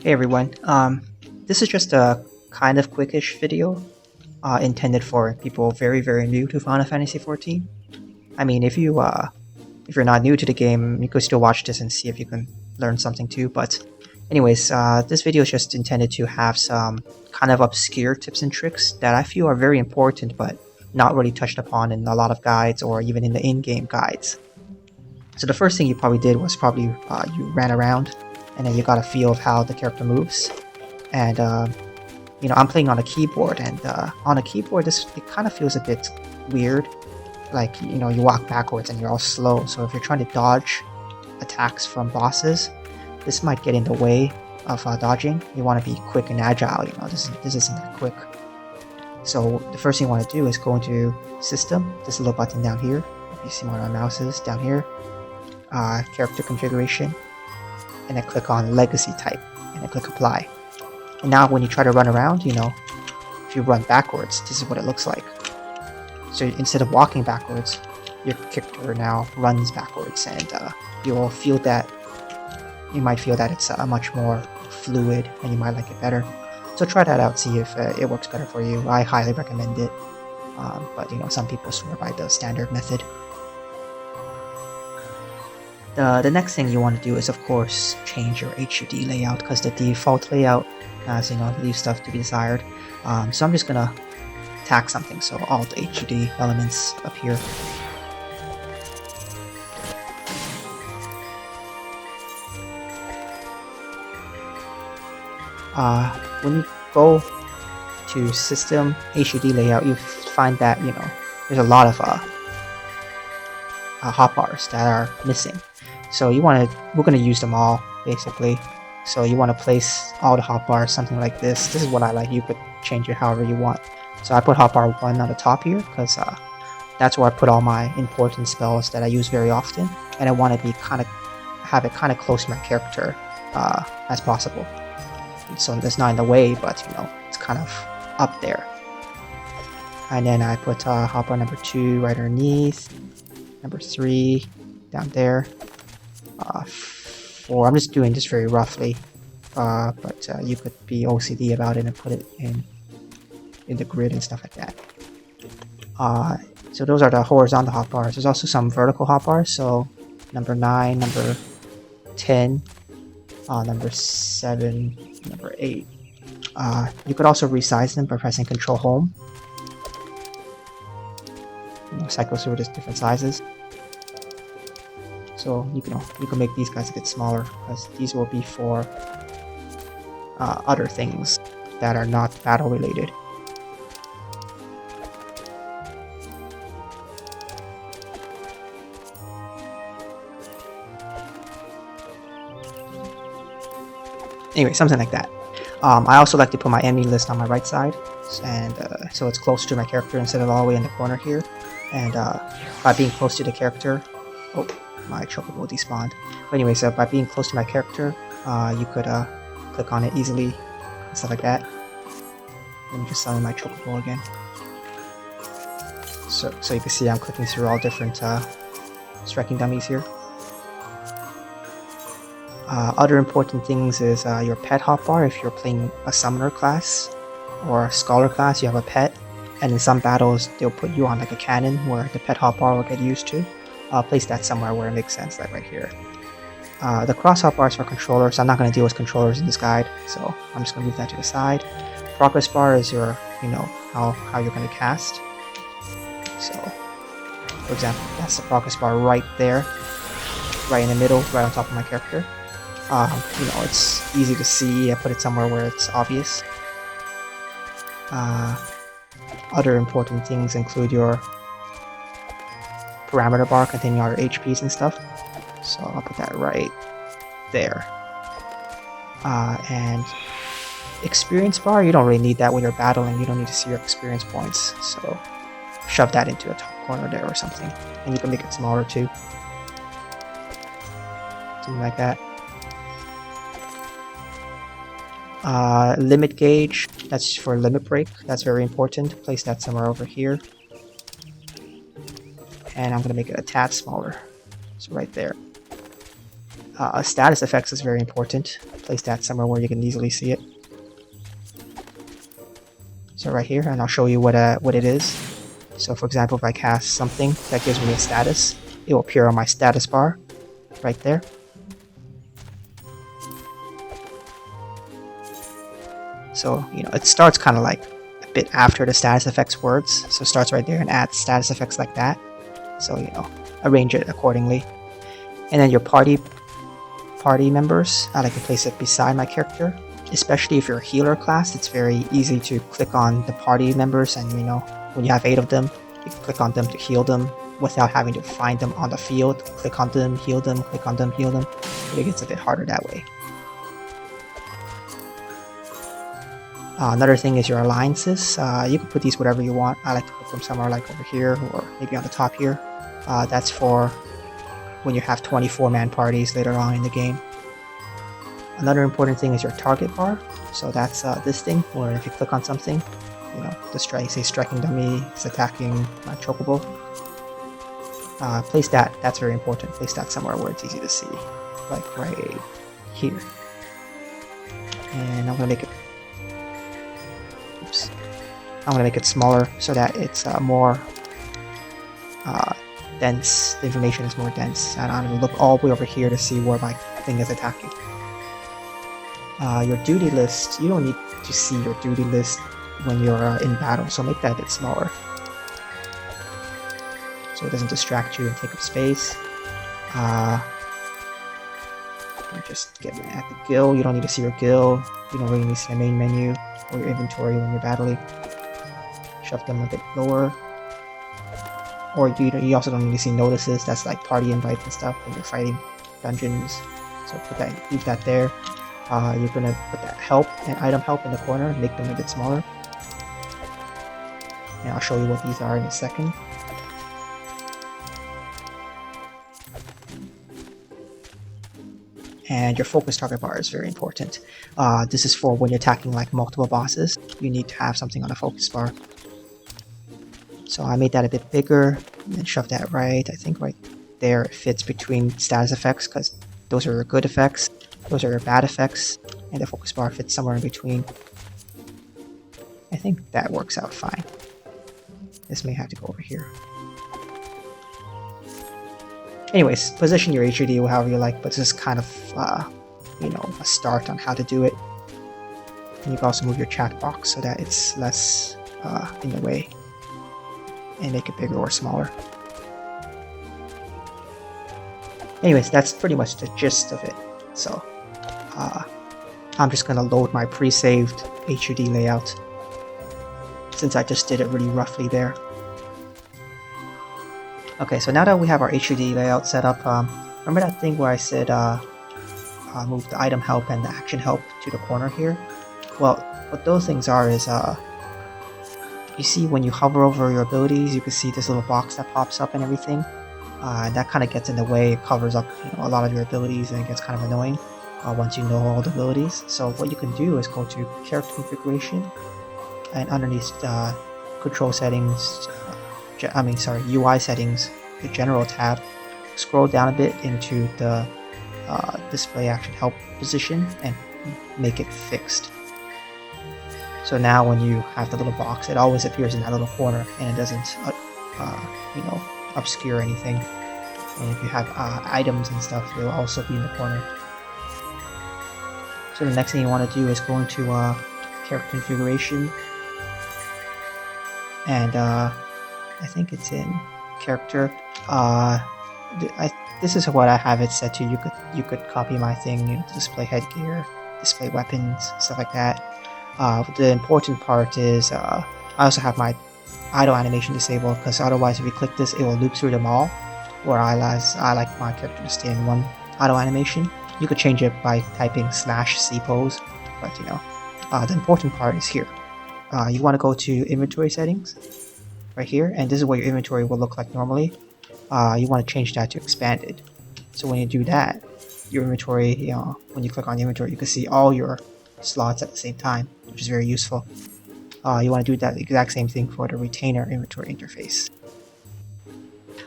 Hey everyone, this is just a kind of quickish video intended for people very new to Final Fantasy XIV. I mean, if you're not new to the game, you could still watch this and see if you can learn something too. But anyways, this video is just intended to have some kind of obscure tips and tricks that I feel are very important but not really touched upon in a lot of guides or even in the in-game guides. So the first thing you probably did was you ran around and then you got a feel of how the character moves. And I'm playing on a keyboard, and on a keyboard it kind of feels a bit weird. Like, you walk backwards and you're all slow, so if you're trying to dodge attacks from bosses, this might get in the way of dodging. You want to be quick and agile, this isn't that quick. So the first thing you want to do is go into System, this little button down here, if you see where my mouse is, down here, Character Configuration, and then click on Legacy Type, and then click Apply. And now when you try to run around, if you run backwards, this is what it looks like. So instead of walking backwards, your character now runs backwards, and you might feel that it's much more fluid, and you might like it better. So try that out, see if it works better for you. I highly recommend it, but some people swear by the standard method. The next thing you want to do is, of course, change your HUD layout, because the default layout has, leaves stuff to be desired. So I'm just gonna tack something so all the HUD elements appear. When you go to System HUD layout, you find that there's a lot of hotbars that are missing. So we're gonna use them all basically. So you want to place all the hotbars something like this. This is what I like. You could change it however you want. So I put hotbar 1 on the top here because that's where I put all my important spells that I use very often, and I want to have it kind of close to my character as possible. So it's not in the way, but it's kind of up there. And then I put hotbar number 2 right underneath, number 3 down there, 4. I'm just doing this very roughly, but you could be OCD about it and put it in the grid and stuff like that. So those are the horizontal hotbars. There's also some vertical hotbars. So number 9, number 10, number 7, number 8. You could also resize them by pressing Control Home. Cycle through just different sizes. So you can make these guys a bit smaller, because these will be for other things that are not battle related. Anyway, something like that. I also like to put my enemy list on my right side, and so it's closer to my character instead of all the way in the corner here. And by being close to the character, oh, my chocobo despawned. But anyway, so by being close to my character, you could click on it easily and stuff like that. Let me just summon my chocobo again. So you can see I'm clicking through all different striking dummies here. Other important things is your pet hotbar. If you're playing a summoner class or a scholar class, you have a pet, and in some battles they'll put you on like a cannon where the pet hotbar will get used to. Place that somewhere where it makes sense, like right here. The cross hotbars for controllers. I'm not going to deal with controllers in this guide, so I'm just going to move that to the side. Progress bar is your, how you're going to cast. So, for example, that's the progress bar right there, right in the middle, right on top of my character. It's easy to see. I put it somewhere where it's obvious. Other important things include your parameter bar containing all your HPs and stuff. So I'll put that right there. And experience bar, you don't really need that when you're battling. You don't need to see your experience points. So shove that into a top corner there or something. And you can make it smaller too. Something like that. Limit gauge, that's for limit break. That's very important. Place that somewhere over here. And I'm going to make it a tad smaller. So right there. Status effects is very important. Place that somewhere where you can easily see it. So right here, and I'll show you what it is. So for example, if I cast something that gives me a status, it will appear on my status bar right there. So, you know, it starts kind of like a bit after the status effects words. So it starts right there and adds status effects like that. So, you know, arrange it accordingly. And then your party members, I like to place it beside my character. Especially if you're a healer class, it's very easy to click on the party members, and you know, when you have 8 of them, you can click on them to heal them without having to find them on the field. Click on them, heal them, click on them, heal them. It gets a bit harder that way. Another thing is your alliances. You can put these whatever you want. I like to put them somewhere like over here or maybe on the top here. That's for when you have 24-man parties later on in the game. Another important thing is your target bar. So that's this thing, where if you click on something, you know, the strike, say striking dummy is attacking my chocobo. Place that, that's very important. Place that somewhere where it's easy to see, like right here. And I'm gonna make it, oops, I'm gonna make it smaller so that it's more dense. The information is more dense, and I'm gonna look all the way over here to see where my thing is attacking. Your duty list, you don't need to see your duty list when you're in battle, so make that a bit smaller so it doesn't distract you and take up space. Just get at the guild. You don't need to see your guild. You don't really need to see the main menu or your inventory when you're battling. Shove them a bit lower. Or you also don't need to see notices. That's like party invites and stuff when you're fighting dungeons. So leave that there. You're gonna put that help and item help in the corner, make them a bit smaller. And I'll show you what these are in a second. And your focus target bar is very important. This is for when you're attacking like multiple bosses. You need to have something on the focus bar. So I made that a bit bigger and shove that right. I think right there it fits between status effects, because those are your good effects. Those are your bad effects, and the focus bar fits somewhere in between. I think that works out fine. This may have to go over here. Anyways, position your HUD however you like, but this is kind of, you know, a start on how to do it. And you can also move your chat box so that it's less in the way, and make it bigger or smaller. Anyways, that's pretty much the gist of it. So, I'm just going to load my pre-saved HUD layout, since I just did it really roughly there. Okay, so now that we have our HUD layout set up, remember that thing where I said move the item help and the action help to the corner here? Well, what those things are is, you see when you hover over your abilities, you can see this little box that pops up and everything. That kind of gets in the way. It covers up, you know, a lot of your abilities, and it gets kind of annoying once you know all the abilities. So what you can do is go to character configuration, and underneath control settings, UI settings, the general tab, scroll down a bit into the display action help position and make it fixed. So now when you have the little box, it always appears in that little corner, and it doesn't you know, obscure anything. And if you have items and stuff, it will also be in the corner. So the next thing you want to do is go into character configuration, and I think it's in character. This is what I have it set to. You could copy my thing, you know, display headgear, display weapons, stuff like that. The important part is I also have my idle animation disabled, because otherwise if you click this, it will loop through them all. Whereas I like my character to stay in one idle animation. You could change it by typing /C pose, but you know, the important part is here. You want to go to inventory settings right here, and this is what your inventory will look like normally. You want to change that to expanded. So when you do that, your inventory, you know, when you click on the inventory, you can see all your slots at the same time, which is very useful. You want to do that exact same thing for the retainer inventory interface.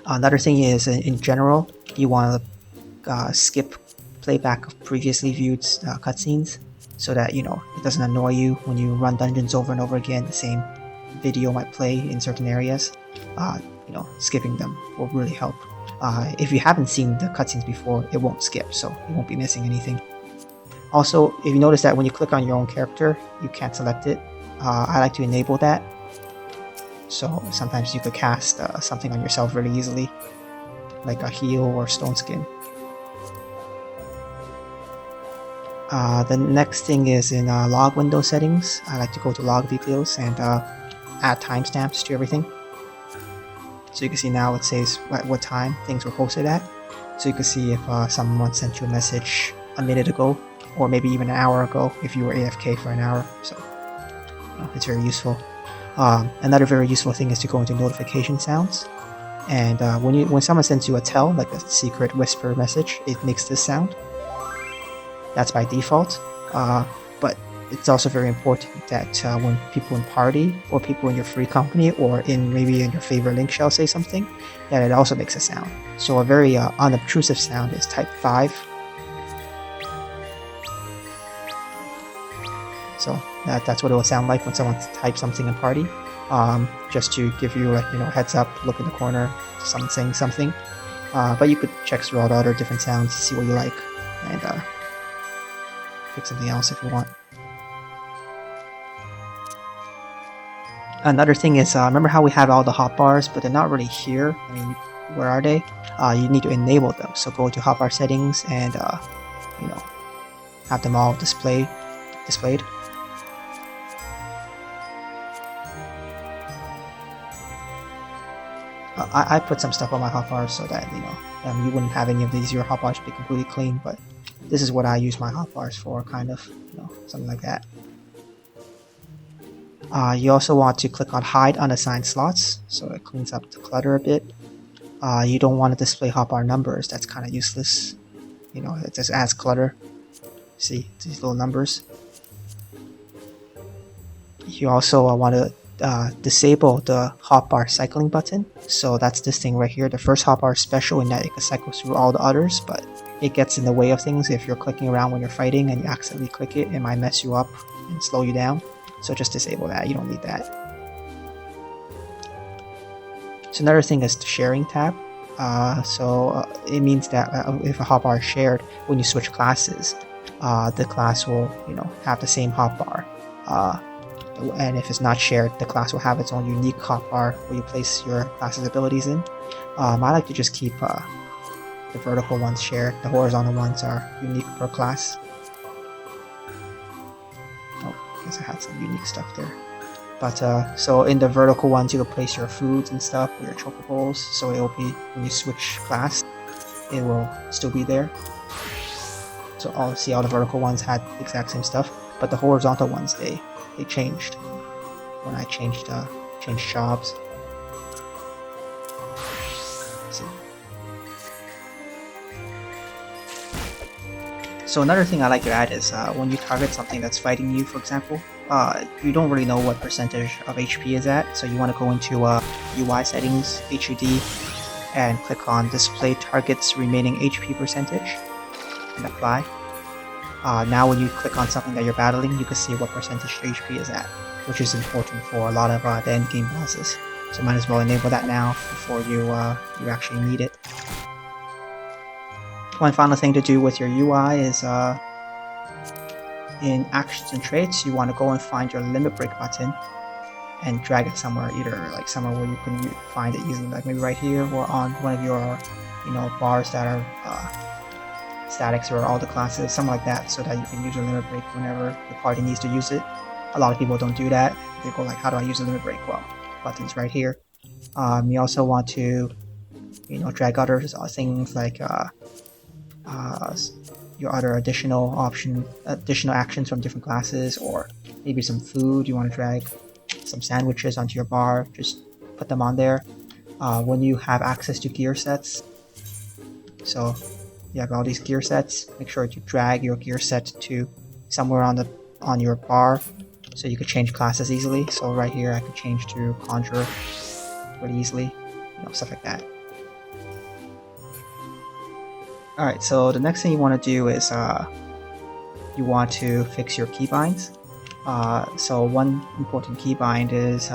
Another thing is, in general, you want to skip playback of previously viewed cutscenes, so that it doesn't annoy you when you run dungeons over and over again. The same video might play in certain areas. Skipping them will really help. If you haven't seen the cutscenes before, it won't skip, so you won't be missing anything. Also, if you notice that when you click on your own character, you can't select it. I like to enable that, so sometimes you could cast something on yourself really easily, like a heal or stone skin. The next thing is in log window settings. I like to go to log details and add timestamps to everything. So you can see now it says at what time things were posted at. So you can see if someone sent you a message a minute ago, or maybe even an hour ago if you were AFK for an hour. So it's very useful. Another very useful thing is to go into notification sounds. And when someone sends you a tell, like a secret whisper message, it makes this sound. That's by default. But it's also very important that when people in party or people in your free company or maybe in your favorite link shell say something, that it also makes a sound. So a very unobtrusive sound is type 5. So that's what it will sound like when someone types something in party. Just to give you heads up, look in the corner, someone saying something. But you could check through all the other different sounds to see what you like, and pick something else if you want. Another thing is, remember how we have all the hotbars, but they're not really here? I mean, where are they? You need to enable them. So go to hotbar settings and have them all displayed. I put some stuff on my hotbars so that you wouldn't have any of these. Your hotbars be completely clean, but this is what I use my hotbars for, kind of, something like that. You also want to click on hide unassigned slots, so it cleans up the clutter a bit. You don't want to display hotbar numbers. That's kind of useless. It just adds clutter. See these little numbers. You also want to disable the hotbar cycling button. So that's this thing right here. The first hotbar is special in that it can cycle through all the others, but it gets in the way of things. If you're clicking around when you're fighting and you accidentally click it, it might mess you up and slow you down. So just disable that. You don't need that. So another thing is the sharing tab. It means that if a hotbar is shared, when you switch classes, the class will have the same hotbar. And if it's not shared, the class will have its own unique hotbar where you place your class's abilities in. I like to just keep the vertical ones shared. The horizontal ones are unique per class. Oh, I guess I had some unique stuff there. But so in the vertical ones, you can place your foods and stuff, or your chocobos. So it will be, when you switch class, it will still be there. So all the vertical ones had the exact same stuff, but the horizontal ones they changed when I changed jobs. Let's see. So another thing I like to add is when you target something that's fighting you, for example, you don't really know what percentage of HP is at, so you want to go into UI settings, HUD, and click on display target's remaining HP percentage and apply. Now when you click on something that you're battling, you can see what percentage HP is at, which is important for a lot of the end game bosses. So might as well enable that now before you actually need it. One final thing to do with your UI is in actions and traits, you want to go and find your limit break button and drag it somewhere, either like somewhere where you can find it easily, like maybe right here, or on one of your bars that are statics or all the classes, something like that, so that you can use your limit break whenever the party needs to use it. A lot of people don't do that. They go like, how do I use the limit break? Well, button's right here. You also want to drag other things like your other additional actions from different classes, or maybe some food. You want to drag some sandwiches onto your bar, just put them on there. When you have access to gear sets, so you have all these gear sets, make sure to drag your gear set to somewhere on your bar so you could change classes easily. So right here I could change to Conjurer really easily, stuff like that. Alright, so the next thing you want to do is you want to fix your keybinds. So one important keybind is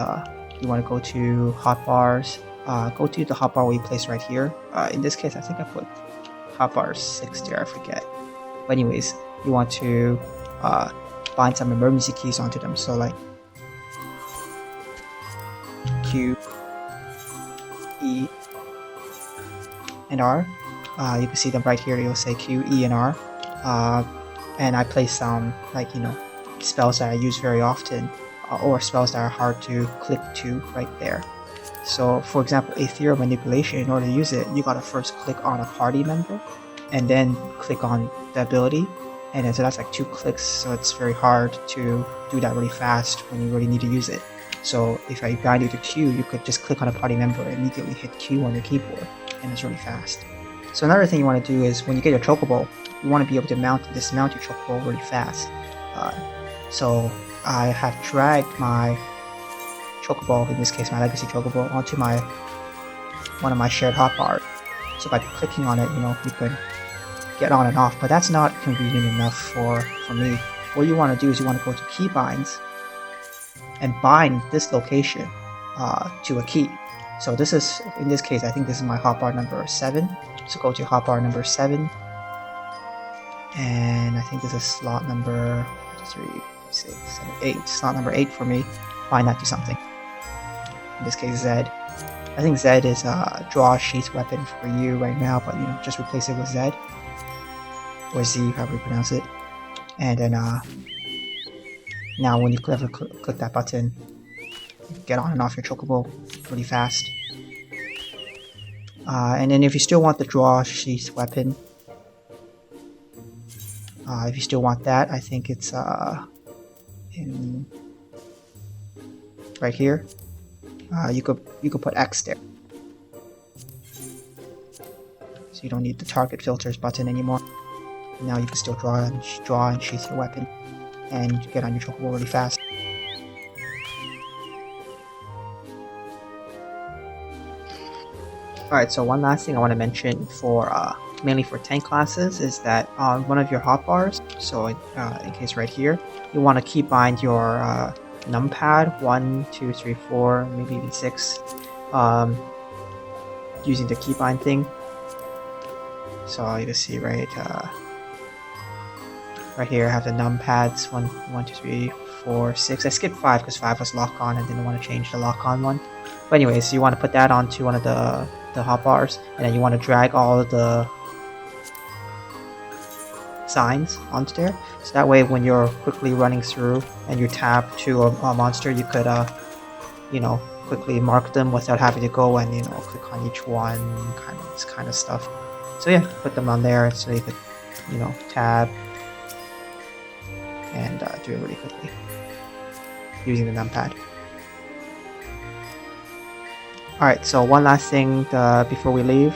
you want to go to hotbars. Go to the hotbar we placed right here. In this case, I think I put hotbar 6 there, I forget. But anyways, you want to bind some emergency keys onto them. So like Q, E, and R. You can see them right here. You'll say Q, E, and R. And I place some spells that I use very often, or spells that are hard to click to right there. So for example, Ethereal Manipulation, in order to use it, you gotta first click on a party member and then click on the ability, and then so that's like 2 clicks, so it's very hard to do that really fast when you really need to use it. So if I guide you to Q, you could just click on a party member and immediately hit Q on your keyboard, and it's really fast. So another thing you want to do is when you get your chocobo, you want to be able to mount and dismount your chocobo really fast. So I have dragged my chocobo, in this case my legacy chocobo, onto one of my shared hotbars. So by clicking on it, you can get on and off, but that's not convenient enough for me. What you want to do is you want to go to keybinds and bind this location to a key. So this is, in this case, I think this is my hotbar number 7. So go to hotbar number 7, and I think this is slot number 3, 6, 7, 8. Slot number 8 for me. Bind that to something. In this case, Z. I think Z is a draw sheath weapon for you right now, but just replace it with Z or Z, however you pronounce it. And then now when you click that button, get on and off your chocobo really fast. And then if you still want the draw sheath weapon, if you still want that, I think it's in right here. You could put X there, so you don't need the target filters button anymore. Now you can still draw and sheath your weapon and get on your chocobo really fast. Alright, so one last thing I want to mention for mainly for tank classes is that on one of your hotbars, so in case right here, you want to keybind your numpad 1, 2, 3, 4, maybe even 6, using the keybind thing. So you can see right here I have the numpads 1, 2, 3, 4, 6. I skipped 5 because 5 was lock on and didn't want to change the lock on one. But anyways, you want to put that onto one of the hotbars, and then you want to drag all of the signs onto there, so that way when you're quickly running through and you tab to a monster, you could quickly mark them without having to go and click on each one, this kind of stuff. So yeah, put them on there so you could tab and do it really quickly using the numpad. Alright, so one last thing before we leave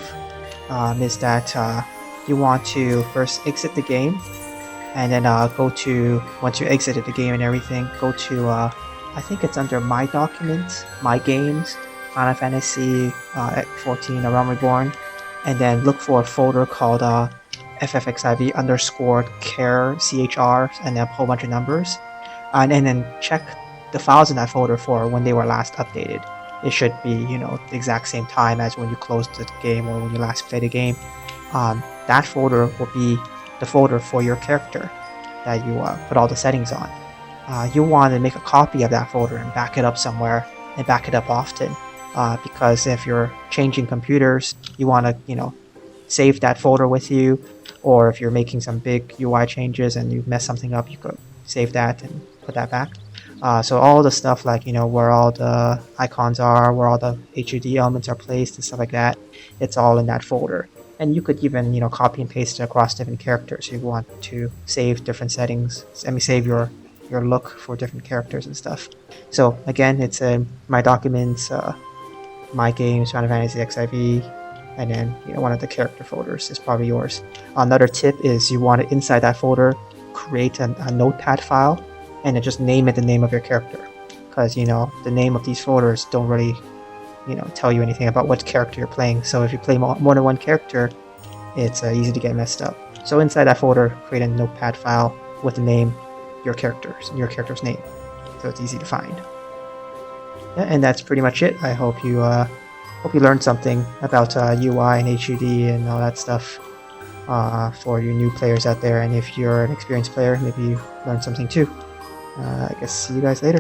is that you want to first exit the game, and then once you exited the game and everything, go to, I think it's under My Documents, My Games, Final Fantasy 14 Realm Reborn, and then look for a folder called FFXIV _care CHR, and then a whole bunch of numbers, and then check the files in that folder for when they were last updated. It should be, the exact same time as when you closed the game or when you last played the game. That folder will be the folder for your character that you put all the settings on. You want to make a copy of that folder and back it up somewhere, and back it up often, because if you're changing computers, you want to, save that folder with you, or if you're making some big UI changes and you mess something up, you could save that and put that back. So all the stuff like, where all the icons are, where all the HUD elements are placed and stuff like that, it's all in that folder. And you could even, copy and paste it across different characters if you want to save different settings. Save your look for different characters and stuff. So again, it's My Documents, My Games, Final Fantasy XIV, and then one of the character folders is probably yours. Another tip is you want to, inside that folder, create a notepad file, and then just name it the name of your character, because the name of these folders don't really tell you anything about what character you're playing. So if you play more than one character, it's easy to get messed up. So inside that folder, create a notepad file with the name, your character's name, so it's easy to find. Yeah, and that's pretty much it. I hope you learned something about UI and HUD and all that stuff for you new players out there. And if you're an experienced player, maybe you learned something too. I guess see you guys later.